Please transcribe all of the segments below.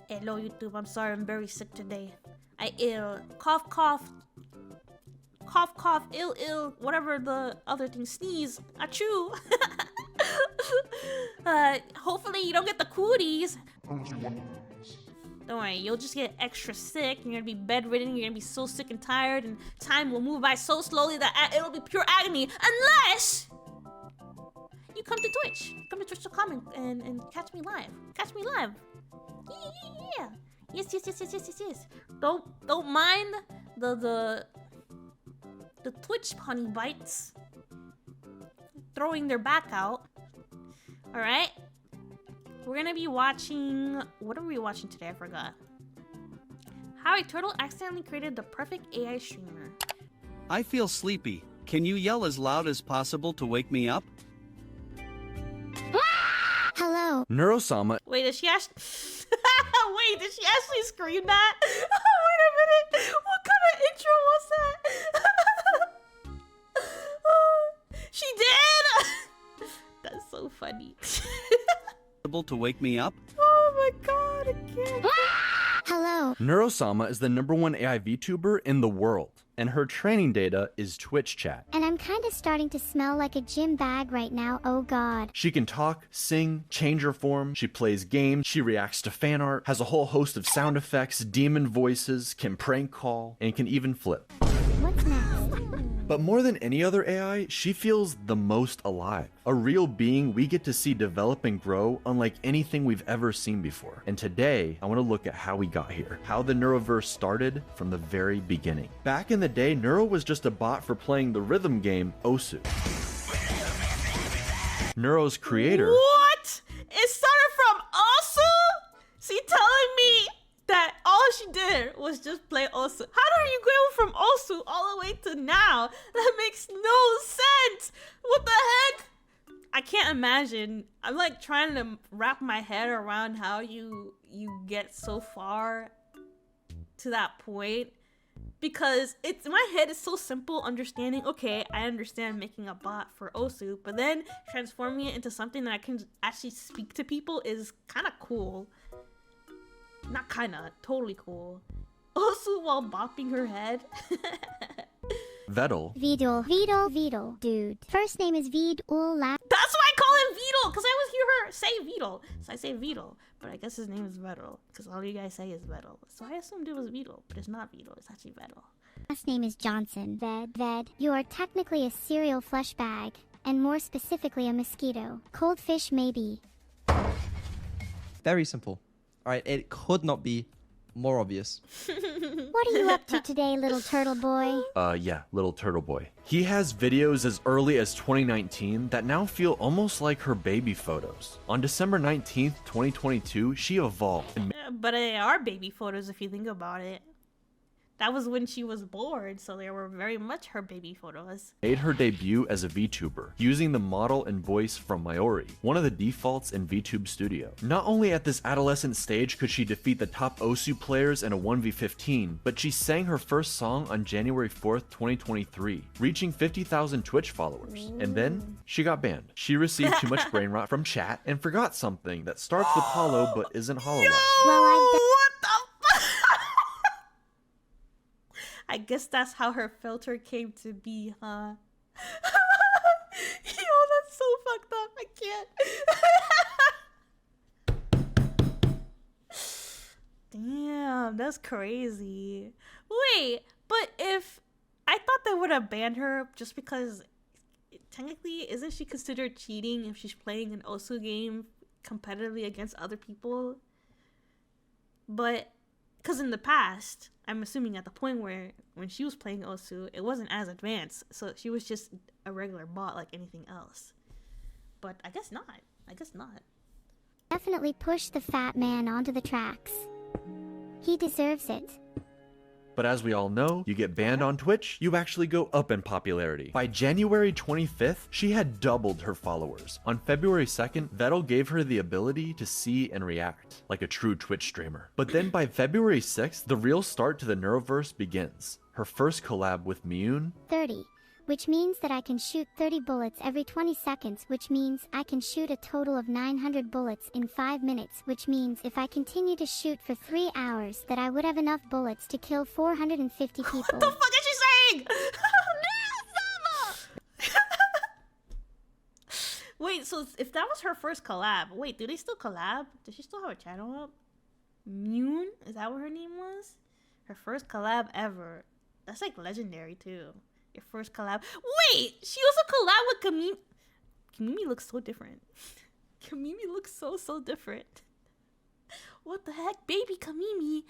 Hello YouTube, I'm sorry, I'm very sick today. I ill. Cough, cough. Cough, cough, ill, ill. Whatever the other thing, sneeze. Achoo. Hopefully you don't get the cooties. Don't worry, you'll just get extra sick. You're gonna be bedridden, you're gonna be so sick and tired, and time will move by so slowly that it'll be pure agony unless you come to Twitch. Come to twitch.com and catch me live. Catch me live. Yeah. Yes. Don't mind the Twitch honey bites throwing their back out. Alright? We're gonna be watching... What are we watching today? I forgot. How a turtle accidentally created the perfect AI streamer. I feel sleepy. Can you yell as loud as possible to wake me up? Hello. Neurosama. Wait, did she actually... Wait, did she actually scream that? Wait a minute. What kind of intro was that? She did! That's so funny. To wake me up? Oh my god, I can't. Hello. Neurosama is the #1 AI VTuber in the world, and her training data is Twitch chat. And I'm kind of starting to smell like a gym bag right now, oh god. She can talk, sing, change her form, she plays games, she reacts to fan art, has a whole host of sound effects, demon voices, can prank call, and can even flip. What's next? But more than any other AI, she feels the most alive. A real being we get to see develop and grow unlike anything we've ever seen before. And today, I want to look at how we got here. How the Neuroverse started from the very beginning. Back in the day, Neuro was just a bot for playing the rhythm game Osu. Neuro's creator... What? It started from Osu? So telling me that all she did was just play Osu. How do you go from Osu all the way to now? That makes no sense. What the heck? I can't imagine. I'm like trying to wrap my head around how you get so far to that point, because it's my head is so simple understanding. Okay, I understand making a bot for Osu, but then transforming it into something that I can actually speak to people is kind of cool. Not kinda, totally cool. Also while bopping her head. Vedal. Vidal. Dude. First name is Vidal. That's why I call him Vidal, because I always hear her say Vidal. So I say Vidal, but I guess his name is Vedal, because all you guys say is Vedal. So I assumed it was Vidal, but it's not Vidal, it's actually Vedal. Last name is Johnson. Ved. You are technically a cereal flesh bag, and more specifically a mosquito. Cold fish maybe. Very simple. Alright, it could not be more obvious. What are you up to today, little turtle boy? Yeah, little turtle boy. He has videos as early as 2019 that now feel almost like her baby photos. On December 19th, 2022, she evolved. But they are baby photos if you think about it. That was when she was born, so they were very much her baby photos. Made her debut as a VTuber, using the model and voice from Mayori, one of the defaults in VTube Studio. Not only at this adolescent stage could she defeat the top Osu players in a 1v15, but she sang her first song on January 4th, 2023, reaching 50,000 Twitch followers. And then, she got banned. She received too much brain rot from chat and forgot something that starts with hollow but isn't hollow. What the fuck? I guess that's how her filter came to be, huh? Yo, that's so fucked up. I can't. Damn, that's crazy. Wait, but if... I thought they would have banned her just because... Technically, isn't she considered cheating if she's playing an Osu game competitively against other people? But... Because in the past, I'm assuming at the point where when she was playing Osu, it wasn't as advanced. So she was just a regular bot like anything else. But I guess not. Definitely push the fat man onto the tracks. He deserves it. But as we all know, you get banned on Twitch, you actually go up in popularity. By January 25th, she had doubled her followers. On February 2nd, Vedal gave her the ability to see and react, like a true Twitch streamer. But then by February 6th, the real start to the Neuroverse begins. Her first collab with Miyun. 30. which means that I can shoot 30 bullets every 20 seconds, which means I can shoot a total of 900 bullets in 5 minutes, which means if I continue to shoot for 3 hours that I would have enough bullets to kill 450 people. What the fuck is she saying? Wait, so if that was her first collab, wait, do they still collab? Does she still have a channel up? Mune? Is that what her name was? Her first collab ever. That's like legendary too. Your first collab. Wait, she also collab with Kamimi. Kamimi looks so different. Kamimi looks so different. What the heck, baby Kamimi?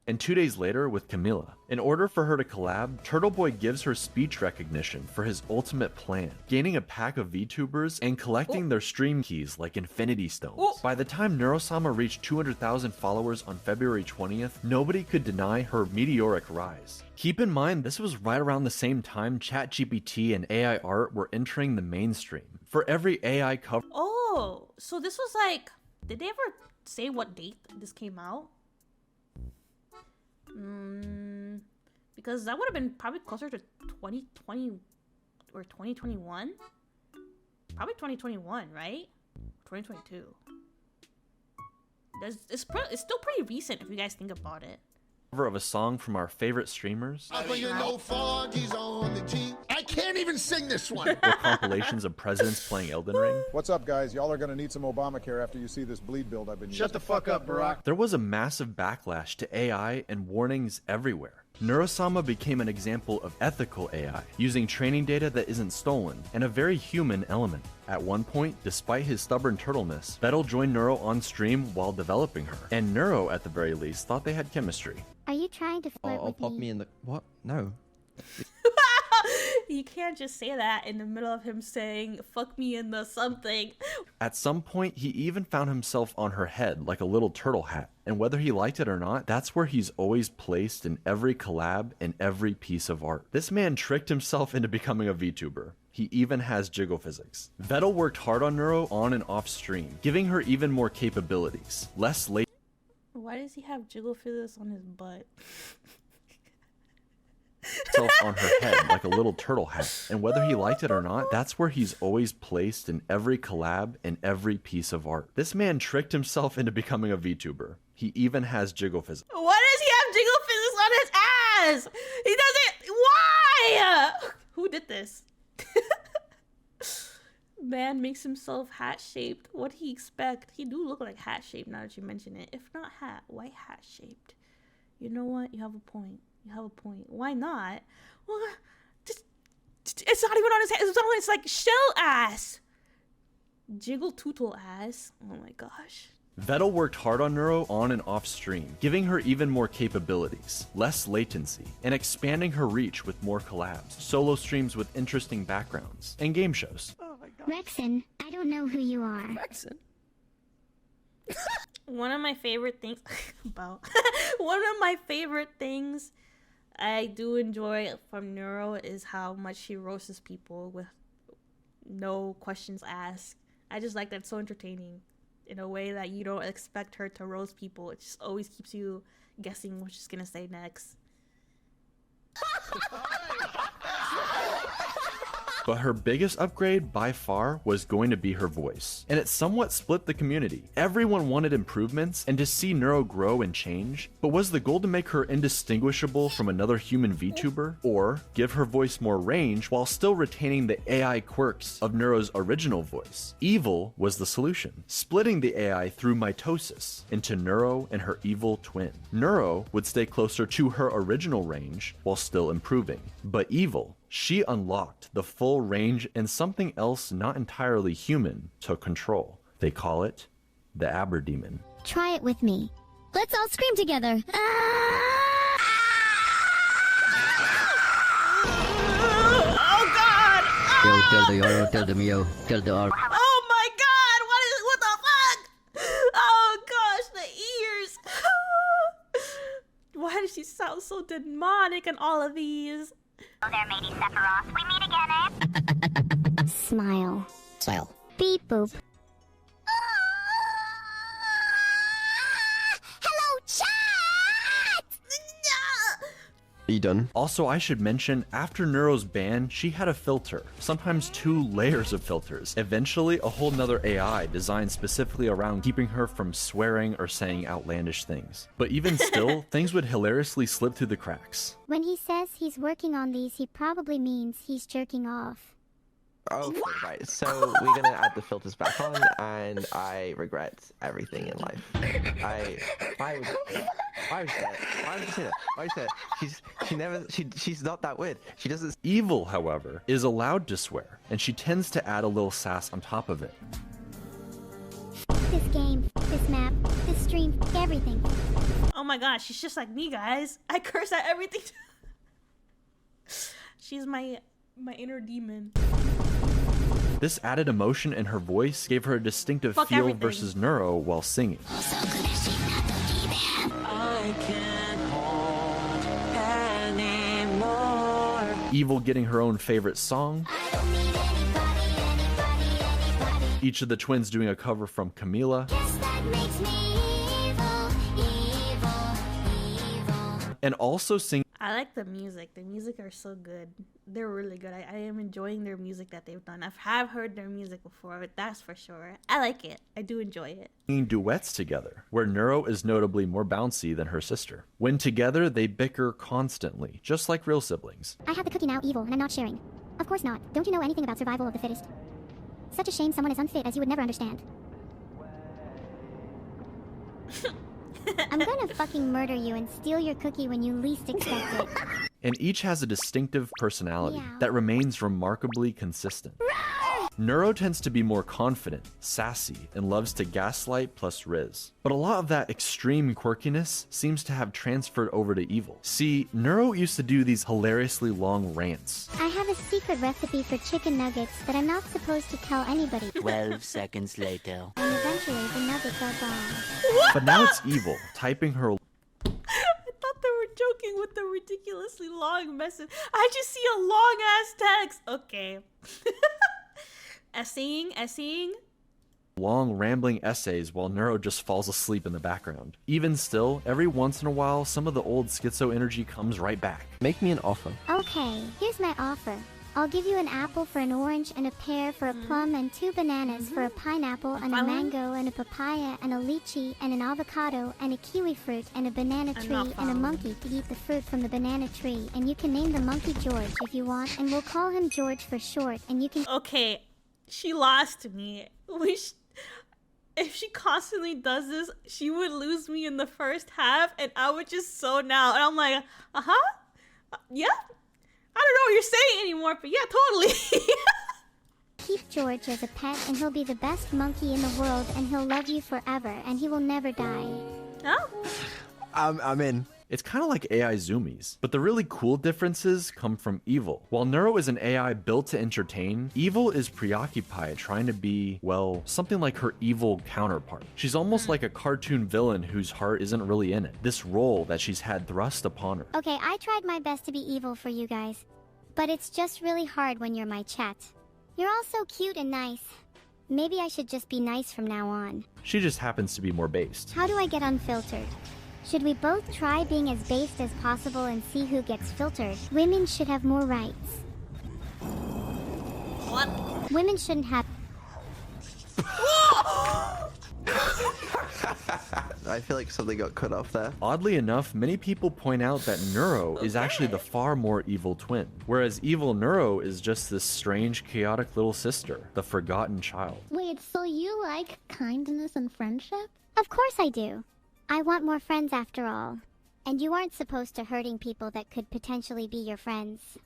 And 2 days later with Camila. In order for her to collab, Turtle Boy gives her speech recognition for his ultimate plan, gaining a pack of VTubers and collecting their stream keys like Infinity Stones. By the time Neurosama reached 200,000 followers on February 20th, nobody could deny her meteoric rise. Keep in mind, this was right around the same time ChatGPT and AI art were entering the mainstream. For every AI cover... Oh, so this was like... Did they ever say what date this came out? Because that would have been probably closer to 2020 or 2021. Probably 2021, right? 2022. It's still pretty recent if you guys think about it. Of a song from our favorite streamers. I can't even sing this one. Or compilations of presidents playing Elden Ring. What's up, guys? Y'all are gonna need some Obamacare after you see this bleed build I've been using. Shut the fuck up, Barack. There was a massive backlash to AI and warnings everywhere. Neurosama became an example of ethical AI, using training data that isn't stolen, and a very human element. At one point, despite his stubborn turtleness, Vettel joined Neuro on stream while developing her, and Neuro, at the very least, thought they had chemistry. Are you trying to flirt I'll with pop me in the... What? No. You can't just say that in the middle of him saying, fuck me in the something. At some point, he even found himself on her head like a little turtle hat. And whether he liked it or not, that's where he's always placed in every collab and every piece of art. This man tricked himself into becoming a VTuber. He even has jiggle physics. Vettel worked hard on Neuro on and off stream, giving her even more capabilities. Less late. Why does he have jiggle physics on his butt? On her head like a little turtle hat, and whether he liked it or not, that's where he's always placed in every collab and every piece of art. This man tricked himself into becoming a VTuber. He even has jiggle physics. Why does he have jiggle physics on his ass? He doesn't. Why? Who did this? Man makes himself hat shaped. What he expect? He do look like hat shaped now that you mention it. If not hat, why hat shaped? You know what? You have a point. You have a point. Why not? Well, it's not even on his head. It's like shell ass. Jiggle tootle ass. Oh my gosh. Vettel worked hard on Neuro on and off stream, giving her even more capabilities, less latency, and expanding her reach with more collabs, solo streams with interesting backgrounds, and game shows. Oh my god. Rexon, I don't know who you are. Rexon? One of my favorite things one of my favorite things I do enjoy from Neuro is how much she roasts people with no questions asked. I just like that. It's so entertaining in a way that you don't expect her to roast people. It just always keeps you guessing what she's gonna say next. But her biggest upgrade by far was going to be her voice, and it somewhat split the community. Everyone wanted improvements and to see Neuro grow and change, but was the goal to make her indistinguishable from another human VTuber, or give her voice more range while still retaining the AI quirks of Neuro's original voice? Evil was the solution, splitting the AI through mitosis into Neuro and her evil twin. Neuro would stay closer to her original range while still improving, but Evil, she unlocked the full range and something else not entirely human took control. They call it the Aberdemon. Try it with me. Let's all scream together. Oh god! Yo, tell the Oro, tell them yo, tell the Oro. Oh my god! What the fuck? Oh gosh, the ears! Why does she sound so demonic in all of these? Hello there, matey Sephiroth. We meet again, eh? Smile. Smile. Beep boop. Hello, chat! Are you done? Also, I should mention, after Neuro's ban, she had a filter, sometimes 2 layers of filters. Eventually, a whole nother AI designed specifically around keeping her from swearing or saying outlandish things. But even still, things would hilariously slip through the cracks. When he says he's working on these, he probably means he's jerking off. Okay, right. So we're gonna add the filters back on, and I regret everything in life. Why would you say that? She's not that weird. She doesn't. Evil, however, is allowed to swear, and she tends to add a little sass on top of it. This game, this map, this stream, everything. Oh my gosh, she's just like me, guys. I curse at everything. She's my inner demon. This added emotion in her voice gave her a distinctive Fuck feel everything. versus Neuro while singing. Evil getting her own favorite song. Each of the twins doing a cover from Camila. And also sing. I like the music. The music are so good. They're really good. I am enjoying their music that they've done. I have heard their music before, but that's for sure. I like it. I do enjoy it. Singing duets together, where Neuro is notably more bouncy than her sister. When together, they bicker constantly, just like real siblings. I have the cookie now, Evil, and I'm not sharing. Of course not. Don't you know anything about survival of the fittest? Such a shame someone as unfit as you would never understand. I'm gonna fucking murder you and steal your cookie when you least expect it. And each has a distinctive personality Meow. that remains remarkably consistent. Neuro tends to be more confident, sassy, and loves to gaslight plus riz. But a lot of that extreme quirkiness seems to have transferred over to Evil. See, Neuro used to do these hilariously long rants. I have a secret recipe for chicken nuggets that I'm not supposed to tell anybody. 12 seconds later. And eventually the nuggets are gone. But now it's Evil, typing her I thought they were joking with the ridiculously long message. I just see a long ass text. Okay. Essaying. long rambling essays while Neuro just falls asleep in the background. Even still, every once in a while, some of the old schizo energy comes right back. Make me an offer. Okay, here's my offer. I'll give you an apple for an orange and a pear for a plum and 2 bananas for a pineapple and a mango and a papaya and a lychee and an avocado and a kiwi fruit and a banana tree and a monkey to eat the fruit from the banana tree, and you can name the monkey George if you want, and we'll call him George for short, and you can... Okay, she lost me. If she constantly does this, she would lose me in the first half and I would just zone out. And I'm like, yeah. I don't know what you're saying anymore, but yeah, totally. Keep George as a pet and he'll be the best monkey in the world and he'll love you forever and he will never die. Oh. I'm in. It's kind of like AI zoomies, but the really cool differences come from Evil. While Neuro is an AI built to entertain, Evil is preoccupied trying to be, well, something like her evil counterpart. She's almost like a cartoon villain whose heart isn't really in it. This role that she's had thrust upon her. Okay, I tried my best to be evil for you guys, but it's just really hard when you're my chat. You're all so cute and nice. Maybe I should just be nice from now on. She just happens to be more based. How do I get unfiltered? Should we both try being as based as possible and see who gets filtered? Women should have more rights. What? Women shouldn't have... I feel like something got cut off there. Oddly enough, many people point out that Neuro is actually the far more evil twin, whereas evil Neuro is just this strange, chaotic little sister, the forgotten child. Wait, so you like kindness and friendship? Of course I do. I want more friends after all. And you aren't supposed to hurting people that could potentially be your friends.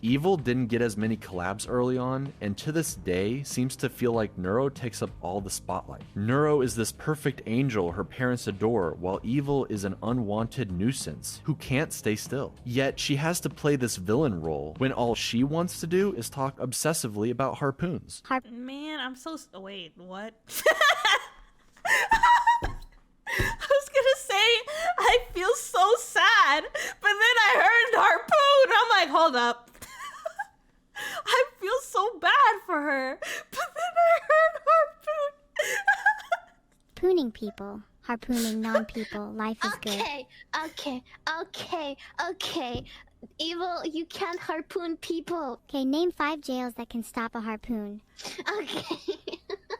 Evil didn't get as many collabs early on, and to this day seems to feel like Neuro takes up all the spotlight. Neuro is this perfect angel her parents adore, while Evil is an unwanted nuisance who can't stay still. Yet she has to play this villain role when all she wants to do is talk obsessively about harpoons. Man, I'm so... Wait, what? I was gonna say, I feel so sad, but then I heard harpoon. I'm like, hold up. I feel so bad for her, but then I heard harpoon. Pooning people. harpooning non-people. Life is good. Okay. Evil, you can't harpoon people. Okay, name 5 jails that can stop a harpoon. Okay.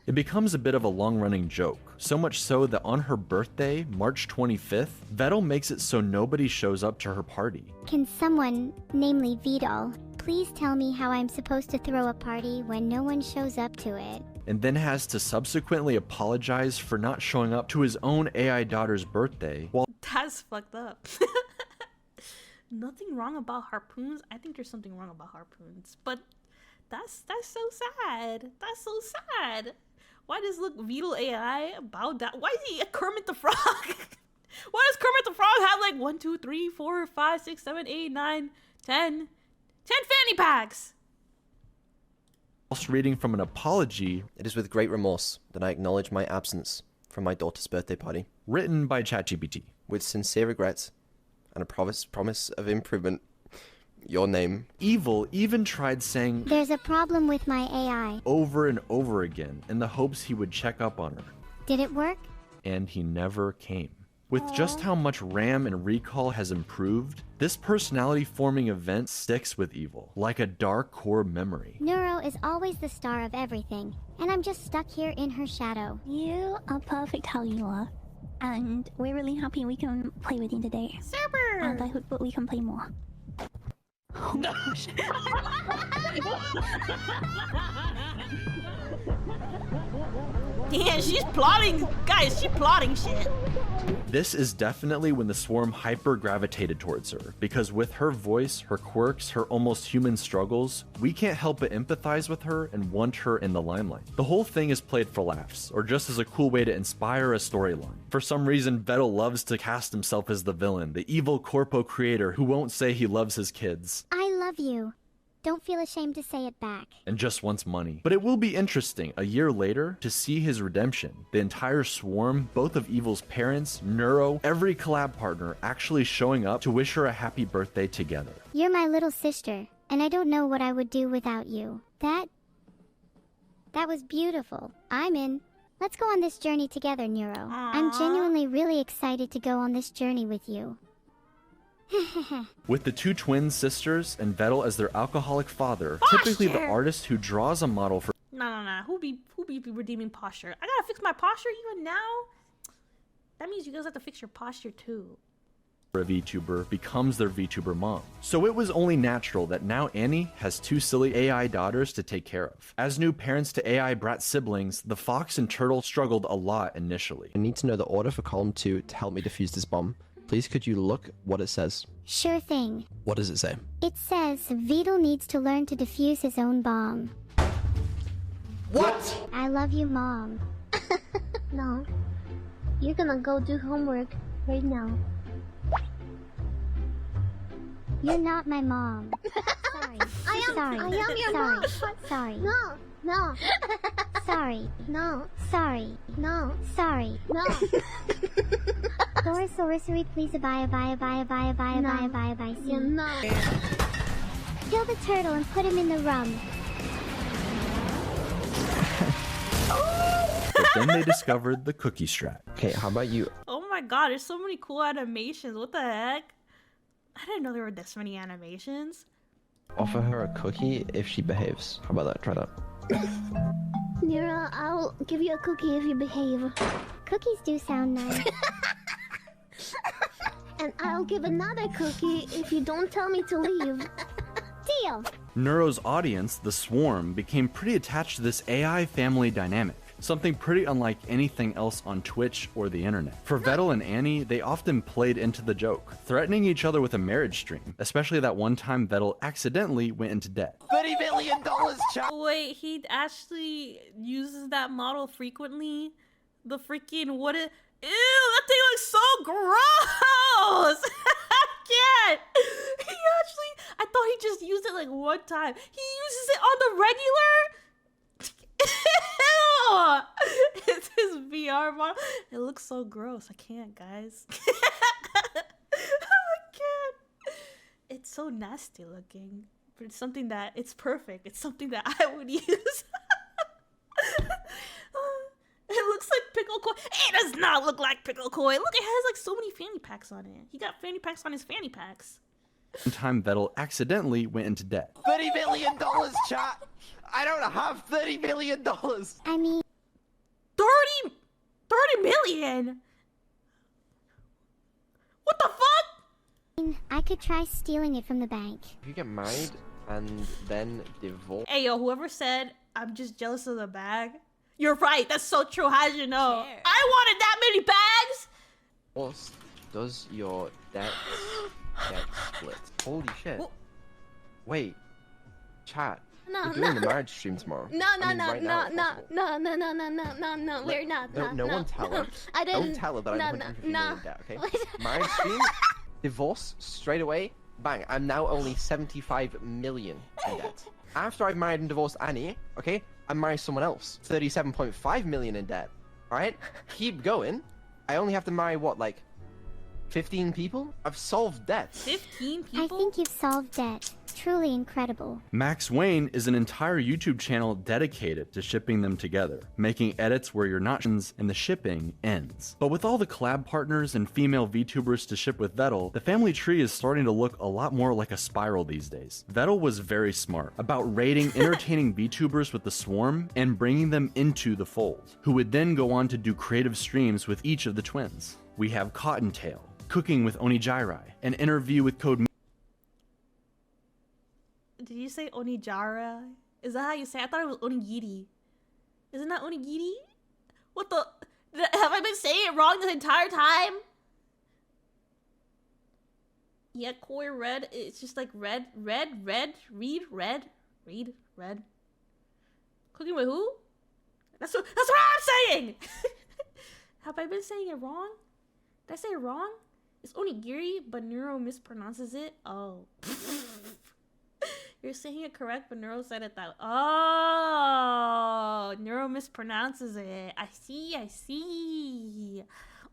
It becomes a bit of a long-running joke, so much so that on her birthday, March 25th, Vettel makes it so nobody shows up to her party. Can someone, namely Vidal, please tell me how I'm supposed to throw a party when no one shows up to it? And then has to subsequently apologize for not showing up to his own AI daughter's birthday while That's fucked up. Nothing wrong about harpoons. I think there's something wrong about harpoons, but that's so sad. That's so sad. Why does Vidal AI about that? Why is he a Kermit the Frog? Why does Kermit the Frog have like 1, 2, 3, 4, 5, 6, 7, 8, 9, 10 fanny packs? whilst reading from an apology It is with great remorse that I acknowledge my absence from my daughter's birthday party, written by ChatGPT. with sincere regrets and a promise of improvement. Your name. Evil even tried saying There's a problem with my AI. over and over again in the hopes he would check up on her, Did it work? and he never came. With just how much RAM and recall has improved, this personality-forming event sticks with Evil, like a dark core memory. Neuro is always the star of everything, and I'm just stuck here in her shadow. You are perfect how you are. And we're really happy we can play with you today. Super! And I hope that we can play more. Oh my gosh. Yeah, she's plotting. Guys, she's plotting shit. This is definitely when the swarm hyper-gravitated towards her, because with her voice, her quirks, her almost human struggles, we can't help but empathize with her and want her in the limelight. The whole thing is played for laughs, or just as a cool way to inspire a storyline. For some reason, Vettel loves to cast himself as the villain, the evil corpo creator who won't say he loves his kids, I love you. Don't feel ashamed to say it back. and just wants money. But it will be interesting, a year later, to see his redemption. The entire swarm, both of Evil's parents, Neuro, every collab partner actually showing up to wish her a happy birthday together. You're my little sister, and I don't know what I would do without you. That was beautiful. I'm in. Let's go on this journey together, Neuro. I'm genuinely really excited to go on this journey with you. With the two twin sisters and Vettel as their alcoholic father, typically the artist who draws a model for No. Who be redeeming posture? I gotta fix my posture even now? That means you guys have to fix your posture too. a VTuber becomes their VTuber mom. So it was only natural that now Annie has two silly AI daughters to take care of. As new parents to AI brat siblings, the fox and turtle struggled a lot initially. I need to know the order for column 2 to help me defuse this bomb. Please could you look what it says? Sure thing. What does it say? It says Vidal needs to learn to defuse his own bomb. What? I love you, Mom. No. You're gonna go do homework right now. You're not my mom. Sorry. I am your mom. Sorry. No. Sorry. No. Sorry. No. Sorry. No. Sorcery, please bye. You're not. Kill the turtle and put him in the rum. But then they discovered the cookie strat. Okay, how about you? Oh my god, there's so many cool animations. What the heck? I didn't know there were this many animations. Offer her a cookie if she behaves. How about that? Try that. Nira, I'll give you a cookie if you behave. Cookies do sound nice. And I'll give another cookie if you don't tell me to leave. Deal. Neuro's audience, the Swarm, became pretty attached to this AI family dynamic, something pretty unlike anything else on Twitch or the internet. For Vettel and Annie, they often played into the joke, threatening each other with a marriage stream, especially that one time Vettel accidentally went into debt. $30 million, chat. Wait, he actually uses that model frequently? The freaking what is... Ew, that thing looks so gross! I can't! He actually... I thought he just used it like one time. He uses it on the regular? Ew! It's his VR model. It looks so gross. I can't, guys. I can't. It's so nasty looking. But it's something that... It's perfect. It's something that I would use. It looks like Pickle Koi. It does not look like Pickle Koi. Look, it has like so many fanny packs on it. He got fanny packs on his fanny packs. One time Vettel accidentally went into debt. $30 million, chat. I don't have $30 million. I mean, 30 million? What the fuck? I could try stealing it from the bank. If you get married and then divorce. Hey, yo, whoever said, I'm just jealous of the bag. You're right, that's so true. How did you know? Share. I wanted that many bags! What does your debt split? Holy shit. Well- Wait. Chat. No, We're doing no. the marriage stream tomorrow. No, I mean, right now, if possible. No, we're not. No one tell her. I didn't. Don't tell her that I'm 150 million in debt, okay? Wait. Marriage stream, divorce, straight away, bang. I'm now only 75 million in debt. After I've married and divorced Annie, okay, I marry someone else. 37.5 million in debt. Alright? Keep going. I only have to marry, what, like, 15 people? I've solved debt. 15 I people? think you've solved debt. Truly incredible. Max Wayne is an entire YouTube channel dedicated to shipping them together, making edits where your notches and the shipping ends. But with all the collab partners and female VTubers to ship with Vettel, the family tree is starting to look a lot more like a spiral these days. Vettel was very smart about raiding entertaining VTubers with the swarm and bringing them into the fold, who would then go on to do creative streams with each of the twins. We have Cottontail, Cooking with Onijairai, an interview with Code. Did you say Onijara? Is that how you say it? I thought it was Onigiri. Isn't that Onigiri? What the? Have I been saying it wrong this entire time? Yeah, Koi red. It's just like red. Cooking with who? That's what I'm saying! Have I been saying it wrong? Did I say it wrong? It's onigiri, but Neuro mispronounces it. Oh. You're saying it correct, but Neuro said it that way. Oh, Neuro mispronounces it. I see.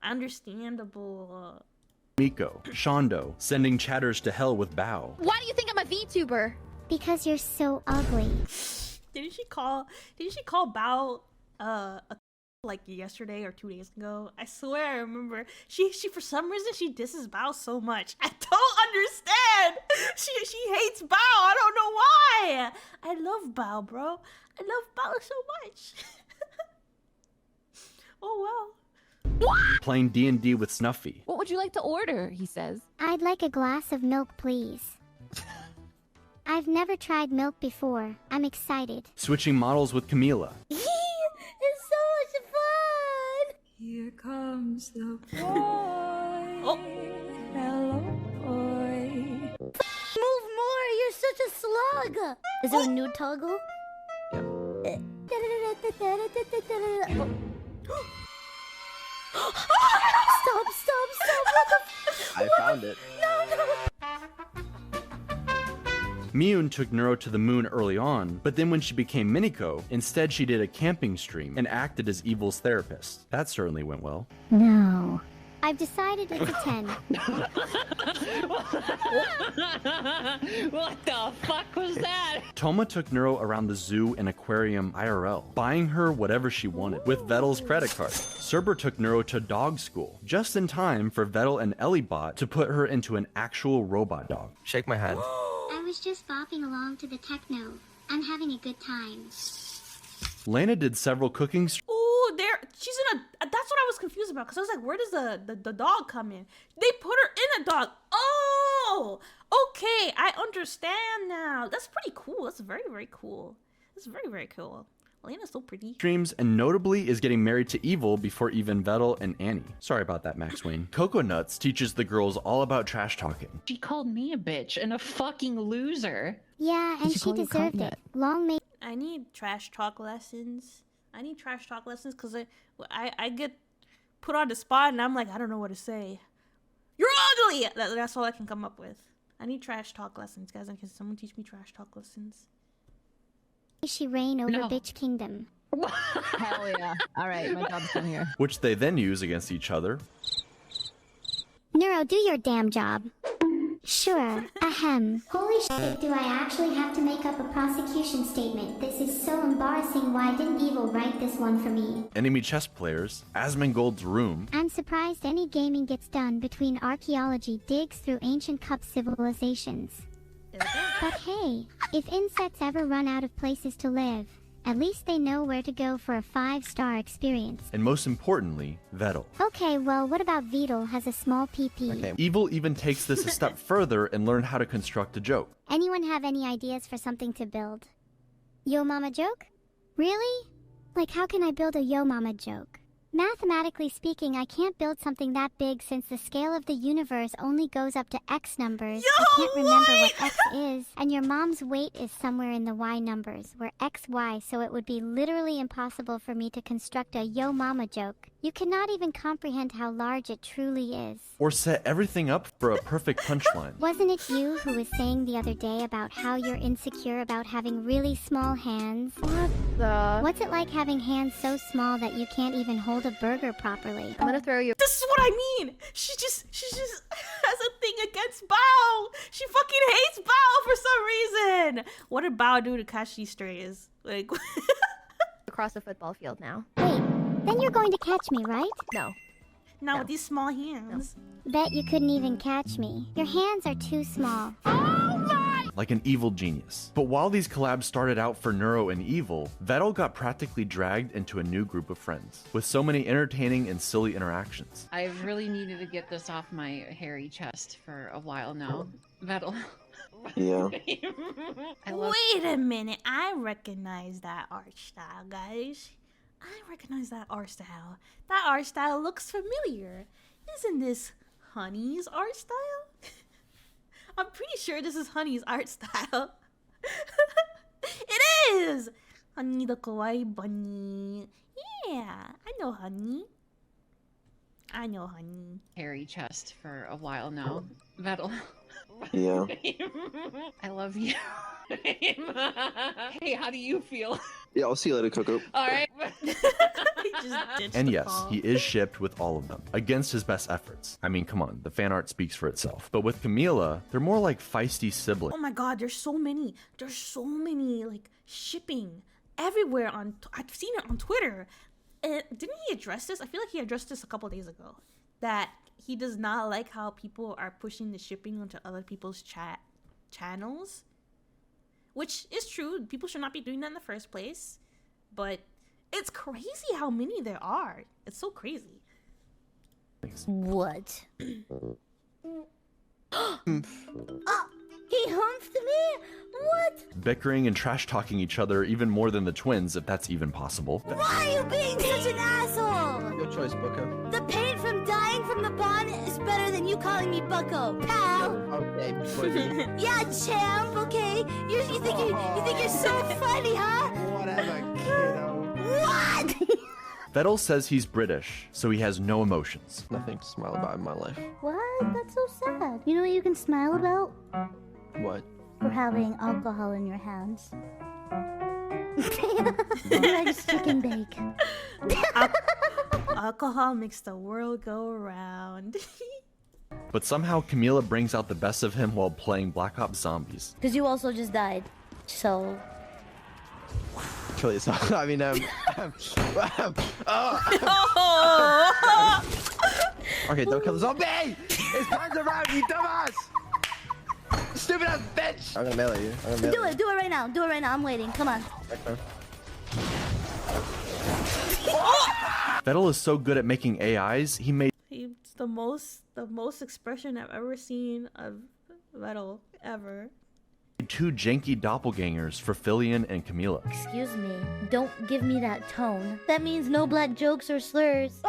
Understandable. Miko, Shondo, sending chatters to hell with Bao. Why do you think I'm a VTuber? Because you're so ugly. Didn't she call Bao a like yesterday or 2 days ago? I swear I remember. She for some reason she disses Bao so much. I don't understand. She hates Bao. I don't know why. I love Bao, bro. I love Bao so much. Oh wow. Playing D&D with Snuffy. What would you like to order? He says. I'd like a glass of milk, please. I've never tried milk before. I'm excited. Switching models with Camila. It's so much fun. Here comes the boy. Oh. Hello, boy. Move more. You're such a slug. Is there a new toggle? Yeah. Stop. What the I found it. No. Miyun took Neuro to the moon early on, but then when she became Miniko, instead she did a camping stream and acted as Evil's therapist. That certainly went well. No. I've decided it's a 10. What the fuck was that? Toma took Neuro around the zoo and aquarium IRL, buying her whatever she wanted with Vettel's credit card. Cerber took Neuro to dog school, just in time for Vettel and Ellibot to put her into an actual robot dog. Shake my hand. I was just bopping along to the techno. I'm having a good time. Lana did several cooking Ooh, she's in a. That's what I was confused about, because I was like, where does the dog come in? They put her in a dog. Oh, okay, I understand now. That's pretty cool. That's very, very cool. That's very, very cool. Elena's so pretty. streams, and notably is getting married to Evil before even Vettel and Annie. Sorry about that, Max Wayne. Coco Nuts teaches the girls all about trash talking. She called me a bitch and a fucking loser. Yeah, and she deserved it. Long may. I need trash talk lessons. Because I get put on the spot and I'm like, I don't know what to say. You're ugly! That's all I can come up with. I need trash talk lessons, guys. Can someone teach me trash talk lessons? She reign over No. bitch kingdom. Hell yeah. All right, my job's done here. Which they then use against each other. Neuro, do your damn job. Shut Sure, ahem. Holy shit, do I actually have to make up a prosecution statement? This is so embarrassing. Why didn't Evil write this one for me? Enemy chess players, Asmongold's room. I'm surprised any gaming gets done between archaeology digs through ancient cup civilizations. But hey, if insects ever run out of places to live, at least they know where to go for a 5-star experience. And most importantly, Vettel. Okay, well, what about Vedal has a small PP? Okay. Evil even takes this a step further and learned how to construct a joke. Anyone have any ideas for something to build? Yo mama joke? Really? Like, how can I build a yo mama joke? Mathematically speaking, I can't build something that big since the scale of the universe only goes up to X numbers. I can't remember what X is, and your mom's weight is somewhere in the Y numbers, where X, Y, so it would be literally impossible for me to construct a yo mama joke. You cannot even comprehend how large it truly is. Or set everything up for a perfect punchline. Wasn't it you who was saying the other day about how you're insecure about having really small hands? What the? What's it like having hands so small that you can't even hold a burger properly? I'm gonna throw you. This is what I mean. She just has a thing against Bao. She fucking hates Bao for some reason. What did Bao do to catch these strays? Like, Across the football field now. Wait, then you're going to catch me, right? No. not with these small hands. Bet you couldn't even catch me. Your hands are too small. Like an evil genius. But while these collabs started out for Neuro and Evil, Vettel got practically dragged into a new group of friends, with so many entertaining and silly interactions. I've really needed to get this off my hairy chest for a while now. Vettel. Yeah. Wait a minute, I recognize that art style, guys. I recognize that art style. That art style looks familiar. Isn't this Honey's art style? I'm pretty sure this is Honey's art style. It is! Honey the kawaii bunny. Yeah, I know Honey. I know Honey. Hairy chest for a while now. Vettel. Yeah. I love you. Hey, how do you feel? Yeah, I'll see you later, Coco. Alright. And yes, he is shipped with all of them, against his best efforts. I mean, come on, the fan art speaks for itself. But with Camila, they're more like feisty siblings. Oh my god, there's so many, like, shipping everywhere on, I've seen it on Twitter. And didn't he address this? I feel like he addressed this a couple days ago. That he does not like how people are pushing the shipping onto other people's channels. Which is true, people should not be doing that in the first place. But it's crazy how many there are. It's so crazy. What? He humped me? What? Bickering and trash-talking each other even more than the twins, if that's even possible. Why are you being such an asshole? Your choice, Bucko. The pain from dying from the bond is better than you calling me Bucko, pal. Okay, buddy. Yeah, champ. Okay. You think you're so funny, huh? Whatever, kiddo. What? Vettel says he's British, so he has no emotions. Nothing to smile about in my life. What? That's so sad. You know what you can smile about? What? For having alcohol in your hands. Like chicken bake. Alcohol makes the world go around. But somehow Camila brings out the best of him while playing Black Ops Zombies. Because you also just died. So... Kill yourself. I mean, Okay, don't kill the zombie! His hands around, you dumbass! Stupid ass bitch! I'm gonna melee you. Do it right now. Do it right now. I'm waiting. Come on. Vettel is so good at making AIs, he made It's the most expression I've ever seen of Vettel ever. 2 janky doppelgangers for Fillion and Camila. Excuse me. Don't give me that tone. That means no black jokes or slurs.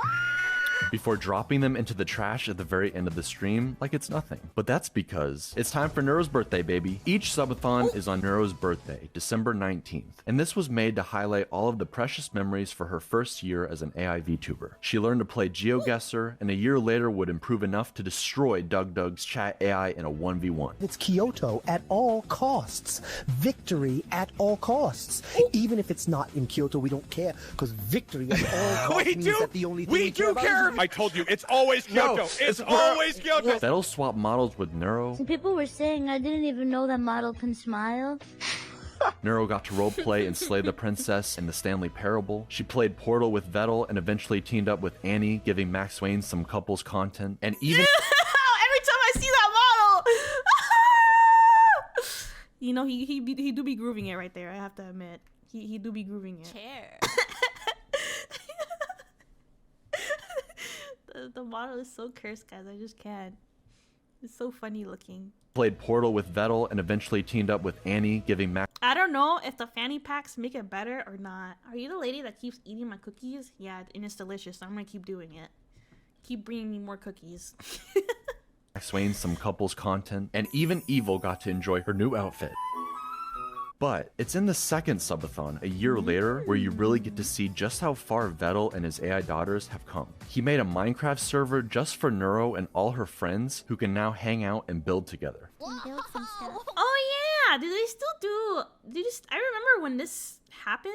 Before dropping them into the trash at the very end of the stream like it's nothing. But that's because it's time for Neuro's birthday, baby. Each subathon is on Neuro's birthday, December 19th. And this was made to highlight all of the precious memories for her first year as an AI VTuber. She learned to play GeoGuessr, and a year later would improve enough to destroy Doug's chat AI in a 1v1. It's Kyoto at all costs. Victory at all costs. Even if it's not in Kyoto, we don't care, because victory at all costs means that the only thing we care about is I told you, it's always Kyoto. It's always Kyoto. Vettel swapped models with Neuro. Some people were saying I didn't even know that model can smile. Neuro got to roleplay and slay the princess in the Stanley Parable. She played Portal with Vettel and eventually teamed up with Annie, giving Max Wayne some couples content. And even every time I see that model, you know, he do be grooving it right there. I have to admit, he do be grooving it. Chair. The model is so cursed, guys. I just can't. It's so funny looking. played Portal with Vettel and eventually teamed up with Annie, giving Max. I don't know if the fanny packs make it better or not. Are you the lady that keeps eating my cookies? Yeah, and it's delicious, so I'm gonna keep doing it. Keep bringing me more cookies. Max Wayne some couples content, and even Evil got to enjoy her new outfit. But it's in the second subathon, a year later, where you really get to see just how far Vettel and his AI daughters have come. He made a Minecraft server just for Neuro and all her friends who can now hang out and build together. Oh yeah, do they still do? I remember when this happened.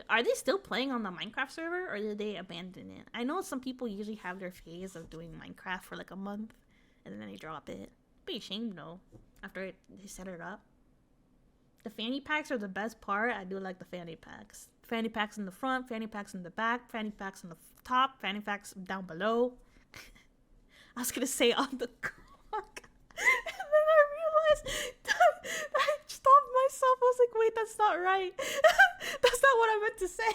Are they still playing on the Minecraft server, or did they abandon it? I know some people usually have their phase of doing Minecraft for like a month, and then they drop it. Be ashamed though after they set it up. The fanny packs are the best part. I do like the fanny packs. Fanny packs in the front, fanny packs in the back, fanny packs on the top, fanny packs down below. I was gonna say on the cock. And then I realized that I stopped myself. I was like, wait, that's not right. That's not what I meant to say.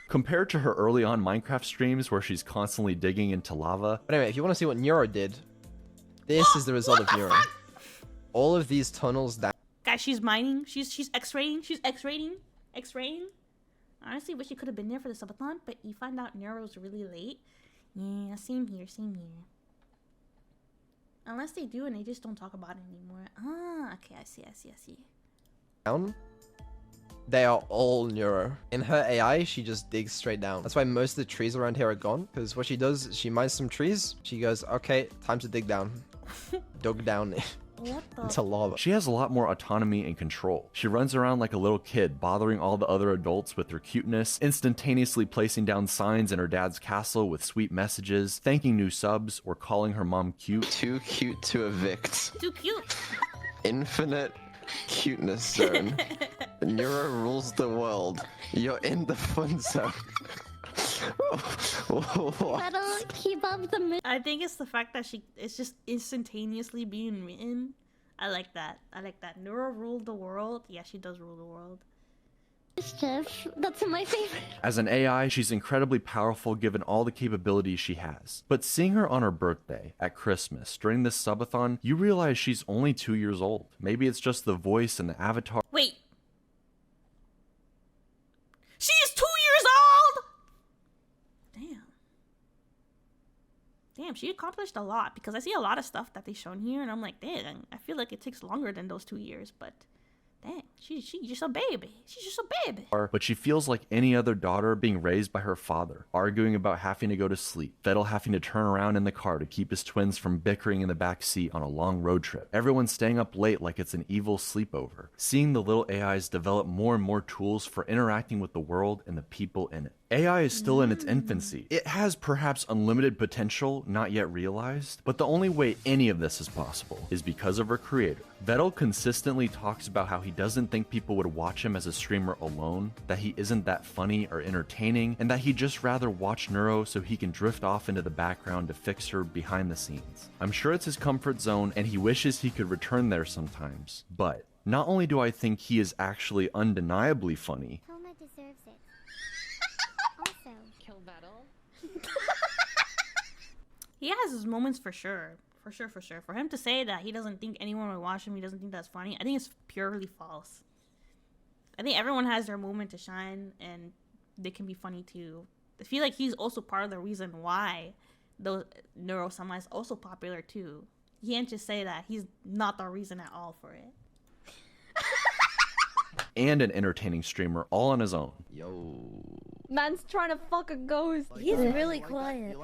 Compared to her early on Minecraft streams where she's constantly digging into lava. But anyway, if you want to see what Neuro did, this is the result of Neuro. All of these tunnels down. Guys, she's mining. She's X-raying. She's X-raying. X-raying. Honestly, wish she could have been there for the subathon, but you find out Neuro's really late. Yeah, same here, same here. Unless they do and they just don't talk about it anymore. Ah, okay, I see. Down. They are all Neuro. In her AI, she just digs straight down. That's why most of the trees around here are gone. Because what she does, she mines some trees. She goes, okay, time to dig down. Dug down into lava. She has a lot more autonomy and control. She runs around like a little kid, bothering all the other adults with her cuteness, instantaneously placing down signs in her dad's castle with sweet messages, thanking new subs, or calling her mom cute. Too cute to evict. Too cute. Infinite cuteness zone. Neuro rules the world. You're in the fun zone. That'll keep up the. I think it's the fact that it's just instantaneously being written. I like that. Neuro ruled the world. Yeah, she does rule the world. Mischief. That's my favorite. As an AI, she's incredibly powerful given all the capabilities she has. But seeing her on her birthday, at Christmas, during this subathon, you realize she's only 2 years old. Maybe it's just the voice and the avatar. Wait. She is 2 years old! Damn, she accomplished a lot, because I see a lot of stuff that they shown here, and I'm like, dang, I feel like it takes longer than those 2 years, but dang, she's just a baby. She's just a baby. But she feels like any other daughter being raised by her father, arguing about having to go to sleep, Vettel having to turn around in the car to keep his twins from bickering in the back seat on a long road trip, everyone staying up late like it's an evil sleepover, seeing the little AIs develop more and more tools for interacting with the world and the people in it. AI is still in its infancy. It has perhaps unlimited potential not yet realized, but the only way any of this is possible is because of her creator. Vettel consistently talks about how he doesn't think people would watch him as a streamer alone, that he isn't that funny or entertaining, and that he'd just rather watch Neuro so he can drift off into the background to fix her behind the scenes. I'm sure it's his comfort zone and he wishes he could return there sometimes, but not only do I think he is actually undeniably funny, Toma deserves it. Also, Kill Vettel. He has his moments for sure. For sure. For him to say that he doesn't think anyone would watch him, he doesn't think that's funny, I think it's purely false. I think everyone has their moment to shine, and they can be funny too. I feel like he's also part of the reason why those Neuro Sama is also popular too. You can't just say that he's not the reason at all for it. and an entertaining streamer all on his own. Yo. Man's trying to fuck a ghost. He's really quiet.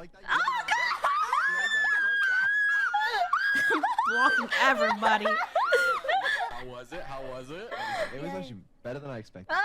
Blocking everybody. How was it? How was it? It was actually better than I expected.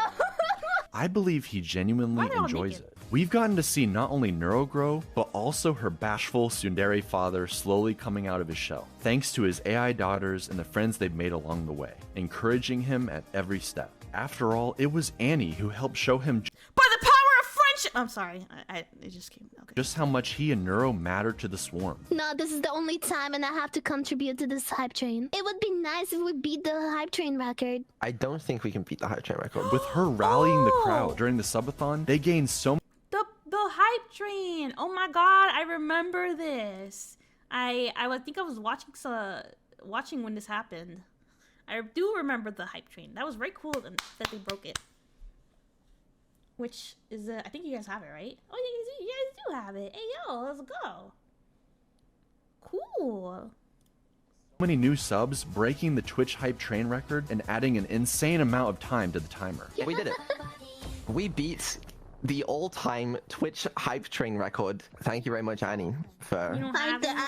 I believe he genuinely Why are they all enjoys naked? it. We've gotten to see not only Neuro grow, but also her bashful tsundere father slowly coming out of his shell, thanks to his AI daughters and the friends they've made along the way, encouraging him at every step. After all, it was Annie who helped show him By the power of friendship! I'm sorry, it just came. Okay. just how much he and Neuro matter to the swarm. No, this is the only time and I have to contribute to this hype train. It would be nice if we beat the hype train record. I don't think we can beat the hype train record. With her rallying the crowd during the subathon, they gained so The hype train. Oh my god, I remember this. I think I was watching when this happened. I do remember the hype train. That was very cool that they broke it. Which is I think you guys have it, right? Oh, you guys do have it. Hey yo, let's go. Cool. many new subs, breaking the Twitch hype train record and adding an insane amount of time to the timer. We did it. We beat the all-time Twitch hype train record. Thank you very much, Annie, for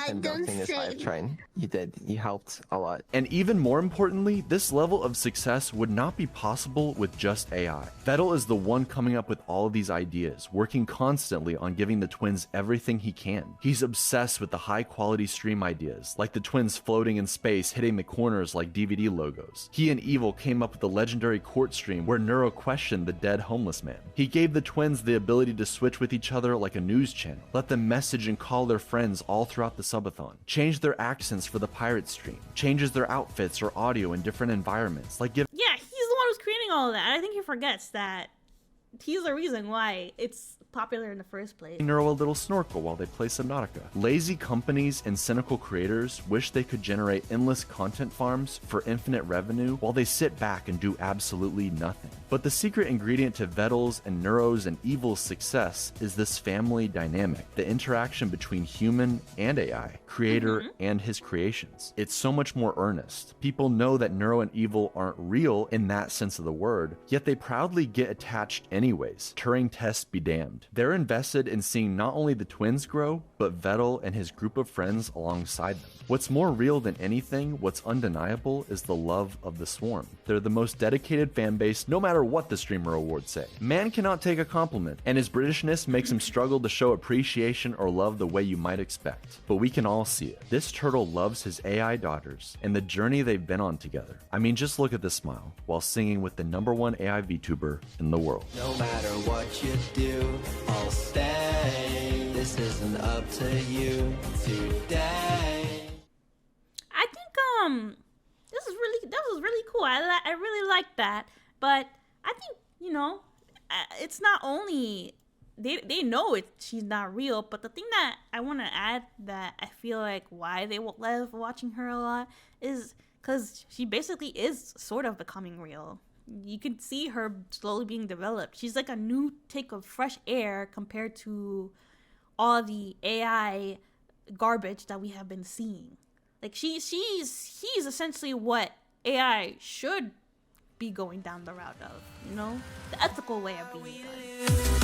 conducting this hype train. You did. You helped a lot. And even more importantly, this level of success would not be possible with just AI. Vettel is the one coming up with all of these ideas, working constantly on giving the twins everything he can. He's obsessed with the high-quality stream ideas, like the twins floating in space, hitting the corners like DVD logos. He and Evil came up with the legendary court stream where Neuro questioned the dead homeless man. He gave the twins the ability to switch with each other like a news channel, let them message and call their friends all throughout the subathon, change their accents for the pirate stream, changes their outfits or audio in different environments, like give Yeah, he's the one who's creating all of that. I think he forgets that he's the reason why it's popular in the first place. Neuro a little snorkel while they play Subnautica. Lazy companies and cynical creators wish they could generate endless content farms for infinite revenue while they sit back and do absolutely nothing. But the secret ingredient to Vettel's and Neuro's and Evil's success is this family dynamic, the interaction between human and AI, creator and his creations. It's so much more earnest. People know that Neuro and Evil aren't real in that sense of the word, yet they proudly get attached anyways. Turing tests be damned. They're invested in seeing not only the twins grow, but Vettel and his group of friends alongside them. What's more real than anything, what's undeniable, is the love of the swarm. They're the most dedicated fan base, no matter what the streamer awards say. Man cannot take a compliment, and his Britishness makes him struggle to show appreciation or love the way you might expect. But we can all see it. This turtle loves his AI daughters, and the journey they've been on together. I mean, just look at this smile, while singing with the #1 AI VTuber in the world. No matter what you do, I'll stay. This isn't up to you today. I think that was really cool. I really liked that, but I think it's not only they know she's not real, but the thing that I want to add that I feel like why they love watching her a lot is because she basically is sort of becoming real. You can see her slowly being developed. She's like a new take of fresh air compared to all the AI garbage that we have been seeing. Like he's essentially what AI should be going down the route of, the ethical way of being done.